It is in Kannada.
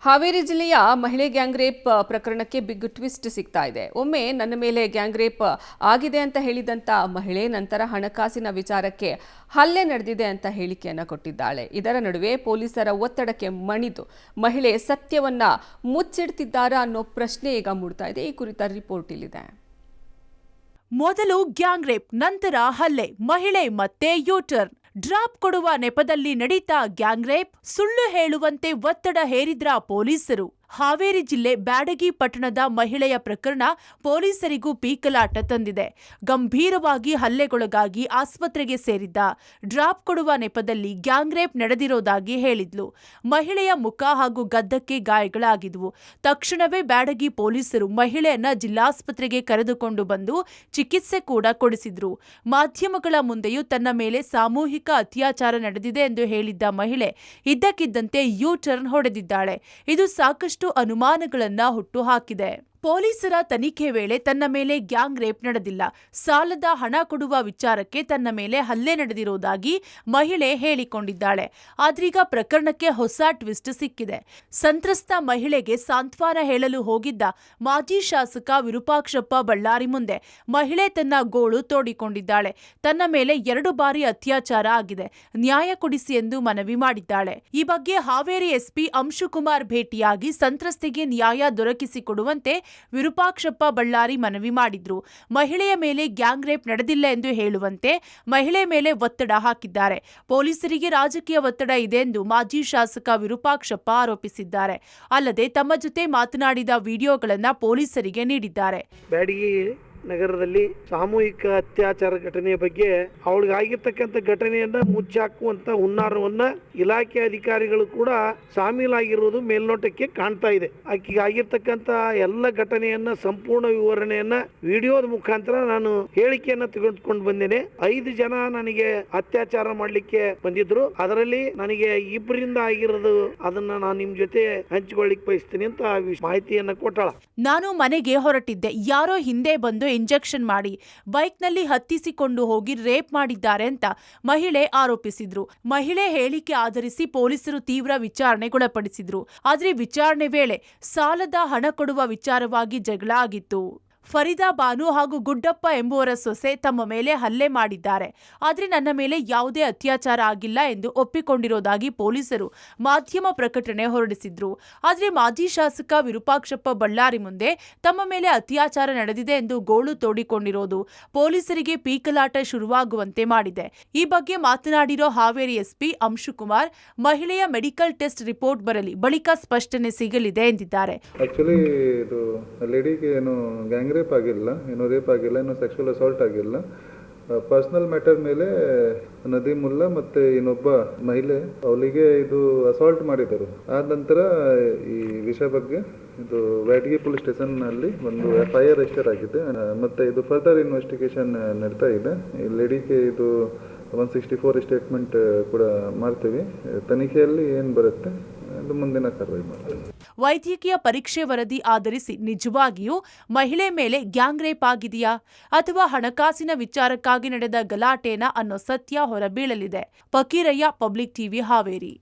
ಹಾವೇರಿ ಜಿಲ್ಲೆಯ ಮಹಿಳೆ ಗ್ಯಾಂಗ್ ರೇಪ್ ಪ್ರಕರಣಕ್ಕೆ ಬಿಗ್ ಟ್ವಿಸ್ಟ್ ಸಿಗ್ತಾ ಇದೆ. ಒಮ್ಮೆ ನನ್ನ ಮೇಲೆ ಗ್ಯಾಂಗ್ ರೇಪ್ ಆಗಿದೆ ಅಂತ ಹೇಳಿದಂತ ಮಹಿಳೆ ನಂತರ ಹಣಕಾಸಿನ ವಿಚಾರಕ್ಕೆ ಹಲ್ಲೆ ನಡೆದಿದೆ ಅಂತ ಹೇಳಿಕೆಯನ್ನ ಕೊಟ್ಟಿದ್ದಾಳೆ. ಇದರ ನಡುವೆ ಪೊಲೀಸರ ಒತ್ತಡಕ್ಕೆ ಮಣಿದು ಮಹಿಳೆ ಸತ್ಯವನ್ನ ಮುಚ್ಚಿಡ್ತಿದ್ದಾರಾ ಅನ್ನೋ ಪ್ರಶ್ನೆ ಈಗ ಮೂಡ್ತಾ ಇದೆ. ಈ ಕುರಿತ ರಿಪೋರ್ಟ್ ಇಲ್ಲಿದೆ. ಮೊದಲು ಗ್ಯಾಂಗ್ ರೇಪ್, ನಂತರ ಹಲ್ಲೆ, ಮಹಿಳೆ ಮತ್ತೆ ಯೂಟರ್ನ್. ಡ್ರಾಪ್ ಕೊಡುವ ನೆಪದಲ್ಲಿ ನಡೀತಾ ಗ್ಯಾಂಗ್ ರೇಪ್, ಸುಳ್ಳು ಹೇಳುವಂತೆ ಒತ್ತಡ ಹೇರಿದ್ರ ಪೊಲೀಸರು. ಹಾವೇರಿ ಜಿಲ್ಲೆ ಬ್ಯಾಡಗಿ ಪಟ್ಟಣದ ಮಹಿಳೆಯ ಪ್ರಕರಣ ಪೊಲೀಸರಿಗೂ ಪೀಕಲಾಟ ತಂದಿದೆ. ಗಂಭೀರವಾಗಿ ಹಲ್ಲೆಗೊಳಗಾಗಿ ಆಸ್ಪತ್ರೆಗೆ ಸೇರಿದ್ದ. ಡ್ರಾಪ್ ಕೊಡುವ ನೆಪದಲ್ಲಿ ಗ್ಯಾಂಗ್ ರೇಪ್ ನಡೆದಿರೋದಾಗಿ ಹೇಳಿದ್ಲು. ಮಹಿಳೆಯ ಮುಖ ಹಾಗೂ ಗದ್ದಕ್ಕೆ ಗಾಯಗಳಾಗಿದ್ವು. ತಕ್ಷಣವೇ ಬ್ಯಾಡಗಿ ಪೊಲೀಸರು ಮಹಿಳೆಯನ್ನ ಜಿಲ್ಲಾಸ್ಪತ್ರೆಗೆ ಕರೆದುಕೊಂಡು ಬಂದು ಚಿಕಿತ್ಸೆ ಕೂಡ ಕೊಡಿಸಿದ್ರು. ಮಾಧ್ಯಮಗಳ ಮುಂದೆಯೂ ತನ್ನ ಮೇಲೆ ಸಾಮೂಹಿಕ ಅತ್ಯಾಚಾರ ನಡೆದಿದೆ ಎಂದು ಹೇಳಿದ್ದ ಮಹಿಳೆ ಇದ್ದಕ್ಕಿದ್ದಂತೆ ಯೂ ಟರ್ನ್ ಹೊಡೆದಿದ್ದಾಳೆ. ಇದು ಸಾಕಷ್ಟು ಅನುಮಾನಗಳನ್ನ ಹುಟ್ಟುಹಾಕಿದೆ. ಪೊಲೀಸರ ತನಿಖೆ ವೇಳೆ ತನ್ನ ಮೇಲೆ ಗ್ಯಾಂಗ್ ರೇಪ್ ನಡೆದಿಲ್ಲ, ಸಾಲದ ಹಣ ಕೊಡುವ ವಿಚಾರಕ್ಕೆ ತನ್ನ ಮೇಲೆ ಹಲ್ಲೆ ನಡೆದಿರುವುದಾಗಿ ಮಹಿಳೆ ಹೇಳಿಕೊಂಡಿದ್ದಾಳೆ. ಆದ್ರೀಗ ಪ್ರಕರಣಕ್ಕೆ ಹೊಸ ಟ್ವಿಸ್ಟ್ ಸಿಕ್ಕಿದೆ. ಸಂತ್ರಸ್ತ ಮಹಿಳೆಗೆ ಸಾಂತ್ವನ ಹೇಳಲು ಹೋಗಿದ್ದ ಮಾಜಿ ಶಾಸಕ ವಿರೂಪಾಕ್ಷಪ್ಪ ಬಳ್ಳಾರಿ ಮುಂದೆ ಮಹಿಳೆ ತನ್ನ ಗೋಳು ತೋಡಿಕೊಂಡಿದ್ದಾಳೆ. ತನ್ನ ಮೇಲೆ 2 ಬಾರಿ ಅತ್ಯಾಚಾರ ಆಗಿದೆ, ನ್ಯಾಯ ಕೊಡಿಸಿ ಎಂದು ಮನವಿ ಮಾಡಿದ್ದಾಳೆ. ಈ ಬಗ್ಗೆ ಹಾವೇರಿ ಎಸ್ಪಿ ಅಂಶುಕುಮಾರ್ ಭೇಟಿಯಾಗಿ ಸಂತ್ರಸ್ತೆಗೆ ನ್ಯಾಯ ದೊರಕಿಸಿಕೊಡುವಂತೆ ವಿರೂಪಾಕ್ಷಪ್ಪ ಬಳ್ಳಾರಿ ಮನವಿ ಮಾಡಿದ್ರು. ಮಹಿಳೆಯ ಮೇಲೆ ಗ್ಯಾಂಗ್ ರೇಪ್ ನಡೆದಿಲ್ಲ ಎಂದು ಹೇಳುವಂತೆ ಮಹಿಳೆ ಮೇಲೆ ಒತ್ತಡ ಹಾಕಿದ್ದಾರೆ. ಪೊಲೀಸರಿಗೆ ರಾಜಕೀಯ ಒತ್ತಡ ಇದೆ ಎಂದು ಮಾಜಿ ಶಾಸಕ ವಿರೂಪಾಕ್ಷಪ್ಪ ಆರೋಪಿಸಿದ್ದಾರೆ. ಅಲ್ಲದೆ ತಮ್ಮ ಜೊತೆ ಮಾತನಾಡಿದ ವಿಡಿಯೋಗಳನ್ನು ಪೊಲೀಸರಿಗೆ ನೀಡಿದ್ದಾರೆ. ಬ್ಯಾಡಗಿ ನಗರದಲ್ಲಿ ಸಾಮೂಹಿಕ ಅತ್ಯಾಚಾರ ಘಟನೆಯ ಬಗ್ಗೆ ಅವಳಿಗಾಗಿರ್ತಕ್ಕಂಥ ಘಟನೆಯನ್ನ ಮುಚ್ಚಾಕುವಂತ ಹುನ್ನಾರವನ್ನ ಇಲಾಖೆ ಅಧಿಕಾರಿಗಳು ಕೂಡ ಶಾಮೀಲಾಗಿರುವುದು ಮೇಲ್ನೋಟಕ್ಕೆ ಕಾಣ್ತಾ ಇದೆ. ಆಕೆಗೆ ಆಗಿರ್ತಕ್ಕಂಥ ಎಲ್ಲ ಘಟನೆಯನ್ನ ಸಂಪೂರ್ಣ ವಿವರಣೆಯನ್ನ ವಿಡಿಯೋದ ಮುಖಾಂತರ ನಾನು ಹೇಳಿಕೆಯನ್ನ ತೆಗೆದುಕೊಂಡು ಬಂದೇನೆ. 5 ಜನ ನನಗೆ ಅತ್ಯಾಚಾರ ಮಾಡ್ಲಿಕ್ಕೆ ಬಂದಿದ್ರು. ಅದರಲ್ಲಿ ನನಗೆ 2ರಿಂದ ಆಗಿರೋದು, ಅದನ್ನ ನಾನು ನಿಮ್ ಜೊತೆ ಹಂಚಿಕೊಳ್ಳಿಕ್ಕೆ ಬಯಸ್ತೀನಿ ಅಂತ ಮಾಹಿತಿಯನ್ನ ಕೊಟ್ಟಾಳ. ನಾನು ಮನೆಗೆ ಹೊರಟಿದ್ದೆ. ಯಾರೋ ಹಿಂದೆ ಬಂದು ಇಂಜೆಕ್ಷನ್ ಮಾಡಿ ಬೈಕ್ನಲ್ಲಿ ಹತ್ತಿಸಿಕೊಂಡು ಹೋಗಿ ರೇಪ್ ಮಾಡಿದ್ದಾರೆ ಅಂತ ಮಹಿಳೆ ಆರೋಪಿಸಿದ್ರು. ಮಹಿಳೆ ಹೇಳಿಕೆ ಆಧರಿಸಿ ಪೊಲೀಸರು ತೀವ್ರ ವಿಚಾರಣೆಗೊಳಪಡಿಸಿದ್ರು. ಆದ್ರೆ ವಿಚಾರಣೆ ವೇಳೆ ಸಾಲದ ಹಣ ಕೊಡುವ ವಿಚಾರವಾಗಿ ಜಗಳ ಆಗಿತ್ತು. ಫರೀದಾ ಬಾನು ಹಾಗೂ ಗುಡ್ಡಪ್ಪ ಎಂಬುವರ ಸೊಸೆ ತಮ್ಮ ಮೇಲೆ ಹಲ್ಲೆ ಮಾಡಿದ್ದಾರೆ, ಆದರೆ ನನ್ನ ಮೇಲೆ ಯಾವುದೇ ಅತ್ಯಾಚಾರ ಆಗಿಲ್ಲ ಎಂದು ಒಪ್ಪಿಕೊಂಡಿರೋದಾಗಿ ಪೊಲೀಸರು ಮಾಧ್ಯಮ ಪ್ರಕಟಣೆ ಹೊರಡಿಸಿದ್ರು. ಆದರೆ ಮಾಜಿ ಶಾಸಕ ವಿರೂಪಾಕ್ಷಪ್ಪ ಬಳ್ಳಾರಿ ಮುಂದೆ ತಮ್ಮ ಮೇಲೆ ಅತ್ಯಾಚಾರ ನಡೆದಿದೆ ಎಂದು ಗೋಳು ತೋಡಿಕೊಂಡಿರೋದು ಪೊಲೀಸರಿಗೆ ಪೀಕಲಾಟ ಶುರುವಾಗುವಂತೆ ಮಾಡಿದೆ. ಈ ಬಗ್ಗೆ ಮಾತನಾಡಿರೋ ಹಾವೇರಿ ಎಸ್ಪಿ ಅಂಶುಕುಮಾರ್, ಮಹಿಳೆಯ ಮೆಡಿಕಲ್ ಟೆಸ್ಟ್ ರಿಪೋರ್ಟ್ ಬರಲಿ, ಬಳಿಕ ಸ್ಪಷ್ಟನೆ ಸಿಗಲಿದೆ ಎಂದಿದ್ದಾರೆ. ರೇಪ್ ಆಗಿಲ್ಲ, ಏನೋ ರೇಪ್ ಆಗಿಲ್ಲ, ಏನೋ ಸೆಕ್ಷುವಲ್ ಅಸಾಲ್ಟ್ ಆಗಿಲ್ಲ. ಪರ್ಸನಲ್ ಮ್ಯಾಟರ್ ಮೇಲೆ ನದೀಮುಲ್ಲಾ ಮತ್ತೆ ಇನ್ನೊಬ್ಬ ಮಹಿಳೆ ಅವಳಿಗೆ ಇದು ಅಸಾಲ್ಟ್ ಮಾಡಿದರು. ಆದ ನಂತರ ಈ ವಿಷಯ ಬಗ್ಗೆ ಇದು ಬ್ಯಾಡಗಿ ಪೊಲೀಸ್ ಸ್ಟೇಷನ್ ನಲ್ಲಿ ಒಂದು FIR ರಿಜಿಸ್ಟರ್ ಆಗಿದೆ. ಮತ್ತೆ ಇದು ಫರ್ದರ್ ಇನ್ವೆಸ್ಟಿಗೇಷನ್ ನಡೀತಾ ಇದೆ. ಈ ಲೇಡಿಗೆ ಇದು 164 ಸ್ಟೇಟ್ಮೆಂಟ್ ಕೂಡ ಮಾಡ್ತೀವಿ. ತನಿಖೆಯಲ್ಲಿ ಏನು ಬರುತ್ತೆ ಅದು ಮುಂದಿನ ಕಾರ್ಯವಾಹಿ ಮಾಡ್ತೀವಿ. ವೈದ್ಯಕೀಯ ಪರೀಕ್ಷೆ ವರದಿ ಆಧರಿಸಿ ನಿಜವಾಗಿಯೂ ಮಹಿಳೆ ಮೇಲೆ ಗ್ಯಾಂಗ್ ರೇಪ್ ಆಗಿದೆಯಾ ಅಥವಾ ಹಣಕಾಸಿನ ವಿಚಾರಕ್ಕಾಗಿ ನಡೆದ ಗಲಾಟೆನಾ ಅನ್ನೋ ಸತ್ಯ ಹೊರಬೀಳಲಿದೆ. Fakirayya, public TV, Haveri.